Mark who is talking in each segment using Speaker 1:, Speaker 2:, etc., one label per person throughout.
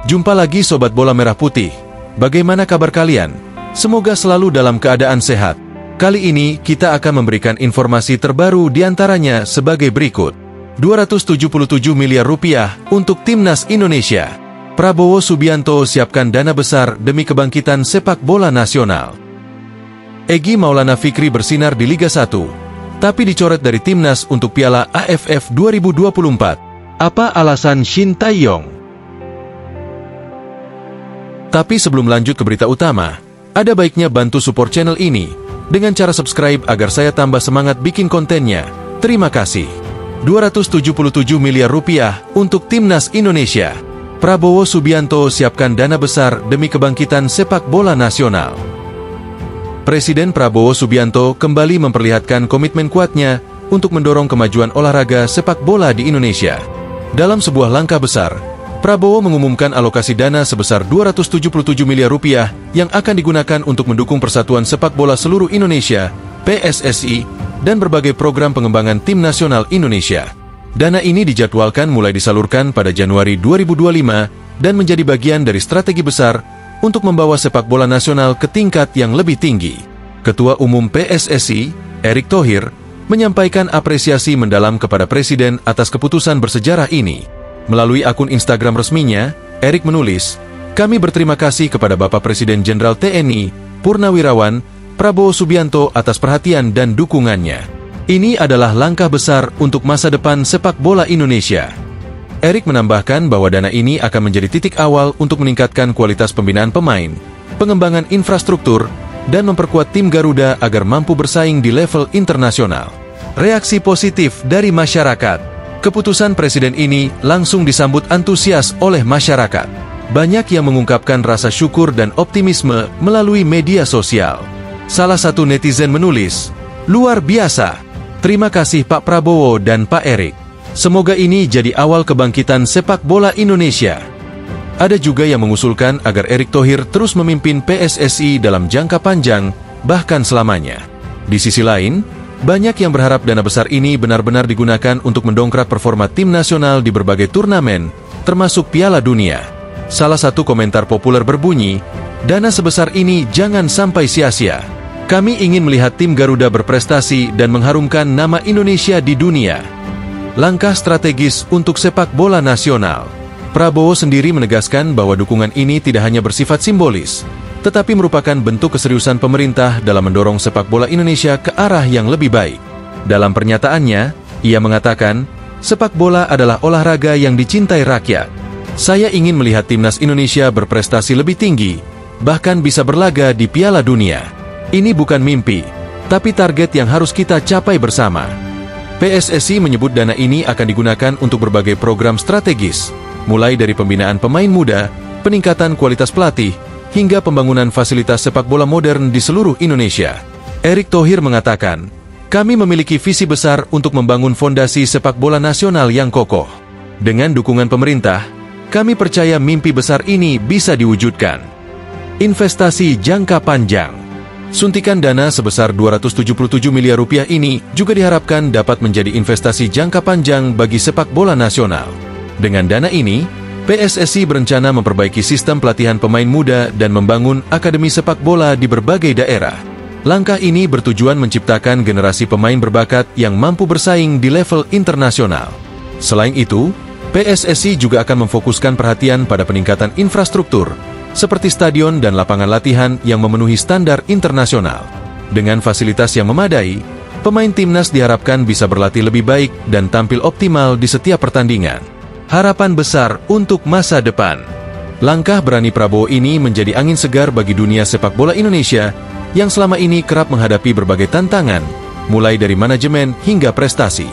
Speaker 1: Jumpa lagi Sobat Bola Merah Putih. Bagaimana kabar kalian? Semoga selalu dalam keadaan sehat. Kali ini kita akan memberikan informasi terbaru diantaranya sebagai berikut. 277 miliar rupiah untuk Timnas Indonesia. Prabowo Subianto siapkan dana besar demi kebangkitan sepak bola nasional. Egy Maulana Fikri bersinar di Liga 1, tapi dicoret dari Timnas untuk Piala AFF 2024. Apa alasan Shin Tae-yong? Tapi sebelum lanjut ke berita utama, ada baiknya bantu support channel ini dengan cara subscribe agar saya tambah semangat bikin kontennya. Terima kasih. 277 miliar rupiah untuk Timnas Indonesia. Prabowo Subianto siapkan dana besar demi kebangkitan sepak bola nasional. Presiden Prabowo Subianto kembali memperlihatkan komitmen kuatnya untuk mendorong kemajuan olahraga sepak bola di Indonesia. Dalam sebuah langkah besar, Prabowo mengumumkan alokasi dana sebesar 277 miliar rupiah yang akan digunakan untuk mendukung Persatuan Sepak Bola Seluruh Indonesia, PSSI, dan berbagai program pengembangan tim nasional Indonesia. Dana ini dijadwalkan mulai disalurkan pada Januari 2025 dan menjadi bagian dari strategi besar untuk membawa sepak bola nasional ke tingkat yang lebih tinggi. Ketua Umum PSSI, Erick Thohir, menyampaikan apresiasi mendalam kepada Presiden atas keputusan bersejarah ini. Melalui akun Instagram resminya, Erick menulis, "Kami berterima kasih kepada Bapak Presiden Jenderal TNI, Purnawirawan, Prabowo Subianto atas perhatian dan dukungannya. Ini adalah langkah besar untuk masa depan sepak bola Indonesia." Erick menambahkan bahwa dana ini akan menjadi titik awal untuk meningkatkan kualitas pembinaan pemain, pengembangan infrastruktur, dan memperkuat tim Garuda agar mampu bersaing di level internasional. Reaksi positif dari masyarakat. Keputusan Presiden ini langsung disambut antusias oleh masyarakat. Banyak yang mengungkapkan rasa syukur dan optimisme melalui media sosial. Salah satu netizen menulis, "Luar biasa. Terima kasih Pak Prabowo dan Pak Erick. Semoga ini jadi awal kebangkitan sepak bola Indonesia." Ada juga yang mengusulkan agar Erick Thohir terus memimpin PSSI dalam jangka panjang, bahkan selamanya. Di sisi lain, banyak yang berharap dana besar ini benar-benar digunakan untuk mendongkrak performa tim nasional di berbagai turnamen, termasuk Piala Dunia. Salah satu komentar populer berbunyi, "Dana sebesar ini jangan sampai sia-sia. Kami ingin melihat tim Garuda berprestasi dan mengharumkan nama Indonesia di dunia." Langkah strategis untuk sepak bola nasional. Prabowo sendiri menegaskan bahwa dukungan ini tidak hanya bersifat simbolis, tetapi merupakan bentuk keseriusan pemerintah dalam mendorong sepak bola Indonesia ke arah yang lebih baik. Dalam pernyataannya, ia mengatakan, "Sepak bola adalah olahraga yang dicintai rakyat. Saya ingin melihat timnas Indonesia berprestasi lebih tinggi, bahkan bisa berlaga di Piala Dunia. Ini bukan mimpi, tapi target yang harus kita capai bersama." PSSI menyebut dana ini akan digunakan untuk berbagai program strategis, mulai dari pembinaan pemain muda, peningkatan kualitas pelatih, hingga pembangunan fasilitas sepak bola modern di seluruh Indonesia. Erick Thohir mengatakan, "Kami memiliki visi besar untuk membangun fondasi sepak bola nasional yang kokoh. Dengan dukungan pemerintah, kami percaya mimpi besar ini bisa diwujudkan." Investasi jangka panjang. Suntikan dana sebesar 277 miliar rupiah ini juga diharapkan dapat menjadi investasi jangka panjang bagi sepak bola nasional. Dengan dana ini, PSSI berencana memperbaiki sistem pelatihan pemain muda dan membangun akademi sepak bola di berbagai daerah. Langkah ini bertujuan menciptakan generasi pemain berbakat yang mampu bersaing di level internasional. Selain itu, PSSI juga akan memfokuskan perhatian pada peningkatan infrastruktur, seperti stadion dan lapangan latihan yang memenuhi standar internasional. Dengan fasilitas yang memadai, pemain timnas diharapkan bisa berlatih lebih baik dan tampil optimal di setiap pertandingan. Harapan besar untuk masa depan. Langkah berani Prabowo ini menjadi angin segar bagi dunia sepak bola Indonesia yang selama ini kerap menghadapi berbagai tantangan, mulai dari manajemen hingga prestasi.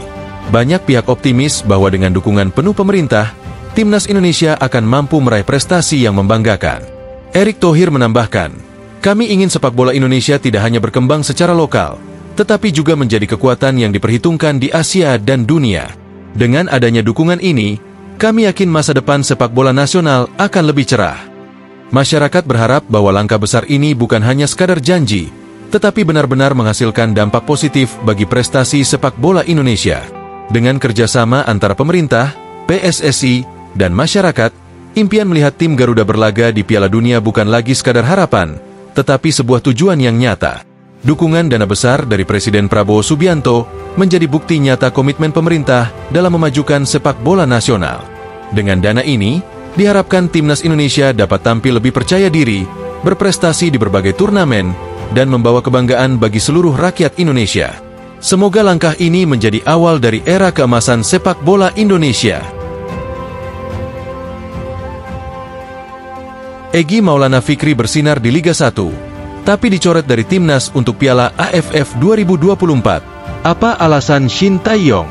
Speaker 1: Banyak pihak optimis bahwa dengan dukungan penuh pemerintah, timnas Indonesia akan mampu meraih prestasi yang membanggakan. Erick Thohir menambahkan, "Kami ingin sepak bola Indonesia tidak hanya berkembang secara lokal, tetapi juga menjadi kekuatan yang diperhitungkan di Asia dan dunia. Dengan adanya dukungan ini, kami yakin masa depan sepak bola nasional akan lebih cerah." Masyarakat berharap bahwa langkah besar ini bukan hanya sekadar janji, tetapi benar-benar menghasilkan dampak positif bagi prestasi sepak bola Indonesia. Dengan kerjasama antara pemerintah, PSSI, dan masyarakat, impian melihat tim Garuda berlaga di Piala Dunia bukan lagi sekadar harapan, tetapi sebuah tujuan yang nyata. Dukungan dana besar dari Presiden Prabowo Subianto menjadi bukti nyata komitmen pemerintah dalam memajukan sepak bola nasional. Dengan dana ini, diharapkan timnas Indonesia dapat tampil lebih percaya diri, berprestasi di berbagai turnamen, dan membawa kebanggaan bagi seluruh rakyat Indonesia. Semoga langkah ini menjadi awal dari era keemasan sepak bola Indonesia. Egy Maulana Fikri bersinar di Liga 1, tapi dicoret dari timnas untuk Piala AFF 2024. Apa alasan Shin Tae-yong?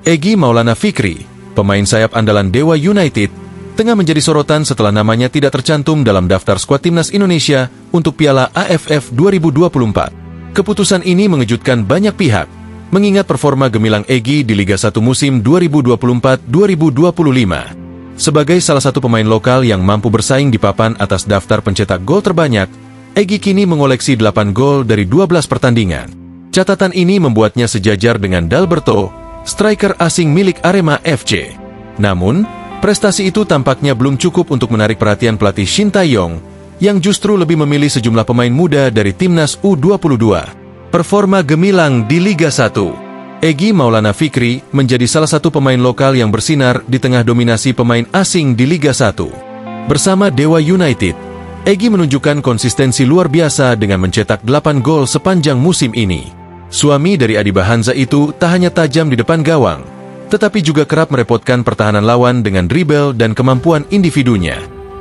Speaker 1: Egy Maulana Fikri, pemain sayap andalan Dewa United, tengah menjadi sorotan setelah namanya tidak tercantum dalam daftar skuad timnas Indonesia untuk Piala AFF 2024. Keputusan ini mengejutkan banyak pihak, mengingat performa gemilang Egy di Liga 1 musim 2024-2025. Sebagai salah satu pemain lokal yang mampu bersaing di papan atas daftar pencetak gol terbanyak, Egy kini mengoleksi 8 gol dari 12 pertandingan. Catatan ini membuatnya sejajar dengan Dalberto, striker asing milik Arema FC. Namun, prestasi itu tampaknya belum cukup untuk menarik perhatian pelatih Shin Tae-yong, yang justru lebih memilih sejumlah pemain muda dari timnas U22. Performa gemilang di Liga 1. Egy Maulana Fikri menjadi salah satu pemain lokal yang bersinar di tengah dominasi pemain asing di Liga 1. Bersama Dewa United, Egy menunjukkan konsistensi luar biasa dengan mencetak 8 gol sepanjang musim ini. Suami dari Adiba Hanza itu tak hanya tajam di depan gawang, tetapi juga kerap merepotkan pertahanan lawan dengan dribble dan kemampuan individunya.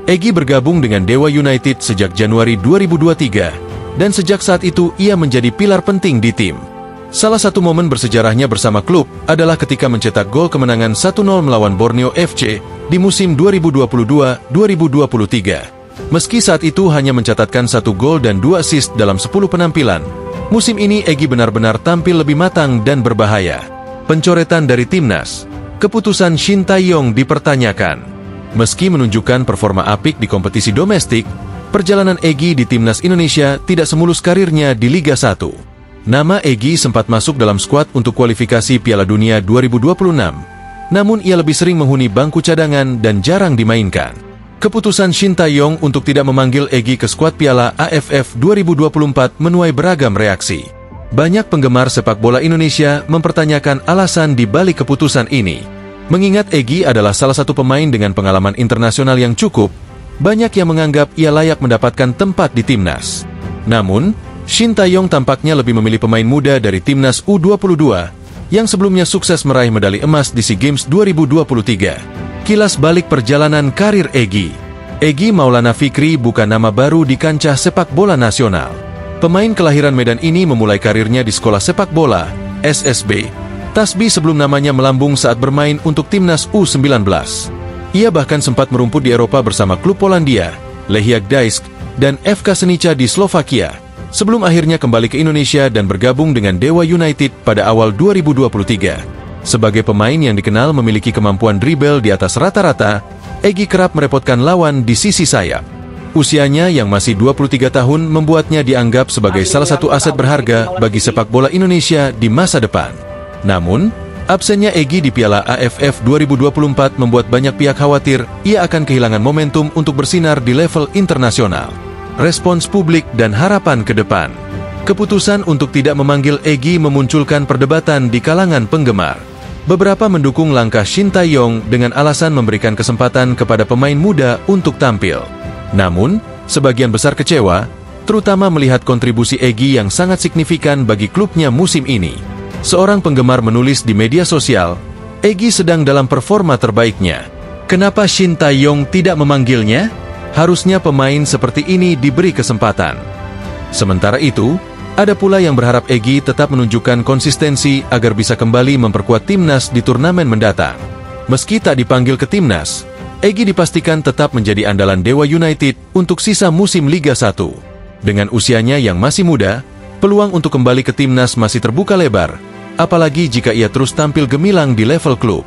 Speaker 1: Egy bergabung dengan Dewa United sejak Januari 2023, dan sejak saat itu ia menjadi pilar penting di tim. Salah satu momen bersejarahnya bersama klub adalah ketika mencetak gol kemenangan 1-0 melawan Borneo FC di musim 2022-2023. Meski saat itu hanya mencatatkan 1 gol dan 2 assist dalam 10 penampilan, musim ini Egy benar-benar tampil lebih matang dan berbahaya. Pencoretan dari timnas, keputusan Shin Tae-yong dipertanyakan. Meski menunjukkan performa apik di kompetisi domestik, perjalanan Egy di timnas Indonesia tidak semulus karirnya di Liga 1. Nama Egy sempat masuk dalam skuad untuk kualifikasi Piala Dunia 2026, namun ia lebih sering menghuni bangku cadangan dan jarang dimainkan. Keputusan Shin Tae-yong untuk tidak memanggil Egy ke skuad Piala AFF 2024 menuai beragam reaksi. Banyak penggemar sepak bola Indonesia mempertanyakan alasan di balik keputusan ini. Mengingat Egy adalah salah satu pemain dengan pengalaman internasional yang cukup, banyak yang menganggap ia layak mendapatkan tempat di timnas. Namun, Shin Tae-yong tampaknya lebih memilih pemain muda dari timnas U22 yang sebelumnya sukses meraih medali emas di SEA Games 2023. Kilas balik perjalanan karir Egy. Egy Maulana Fikri bukan nama baru di kancah sepak bola nasional. Pemain kelahiran Medan ini memulai karirnya di sekolah sepak bola, SSB Tasbi sebelum namanya melambung saat bermain untuk timnas U19. Ia bahkan sempat merumput di Eropa bersama klub Polandia, Lechia Gdańsk, dan FK Senica di Slovakia, sebelum akhirnya kembali ke Indonesia dan bergabung dengan Dewa United pada awal 2023. Sebagai pemain yang dikenal memiliki kemampuan dribble di atas rata-rata, Egy kerap merepotkan lawan di sisi sayap. Usianya yang masih 23 tahun membuatnya dianggap sebagai salah satu aset berharga bagi sepak bola Indonesia di masa depan. Namun, absennya Egy di Piala AFF 2024 membuat banyak pihak khawatir ia akan kehilangan momentum untuk bersinar di level internasional. Respons publik dan harapan ke depan. Keputusan untuk tidak memanggil Egy memunculkan perdebatan di kalangan penggemar. Beberapa mendukung langkah Shin Tae-yong dengan alasan memberikan kesempatan kepada pemain muda untuk tampil. Namun, sebagian besar kecewa, terutama melihat kontribusi Egy yang sangat signifikan bagi klubnya musim ini. Seorang penggemar menulis di media sosial, Egy sedang dalam performa terbaiknya. Kenapa Shin Tae-yong tidak memanggilnya? Harusnya pemain seperti ini diberi kesempatan. Sementara itu, ada pula yang berharap Egy tetap menunjukkan konsistensi agar bisa kembali memperkuat timnas di turnamen mendatang. Meski tak dipanggil ke timnas, Egy dipastikan tetap menjadi andalan Dewa United untuk sisa musim Liga 1. Dengan usianya yang masih muda, peluang untuk kembali ke timnas masih terbuka lebar, apalagi jika ia terus tampil gemilang di level klub.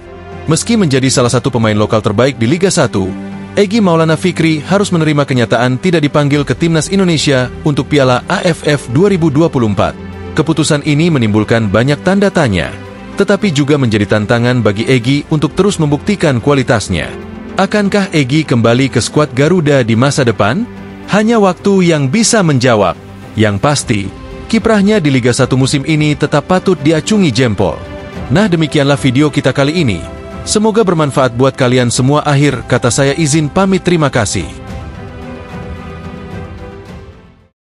Speaker 1: Meski menjadi salah satu pemain lokal terbaik di Liga 1, Egy Maulana Fikri harus menerima kenyataan tidak dipanggil ke timnas Indonesia untuk Piala AFF 2024. Keputusan ini menimbulkan banyak tanda tanya, tetapi juga menjadi tantangan bagi Egy untuk terus membuktikan kualitasnya. Akankah Egy kembali ke skuad Garuda di masa depan? Hanya waktu yang bisa menjawab. Yang pasti, kiprahnya di Liga 1 musim ini tetap patut diacungi jempol. Nah, demikianlah video kita kali ini. Semoga bermanfaat buat kalian semua. Akhir kata saya izin pamit, terima kasih.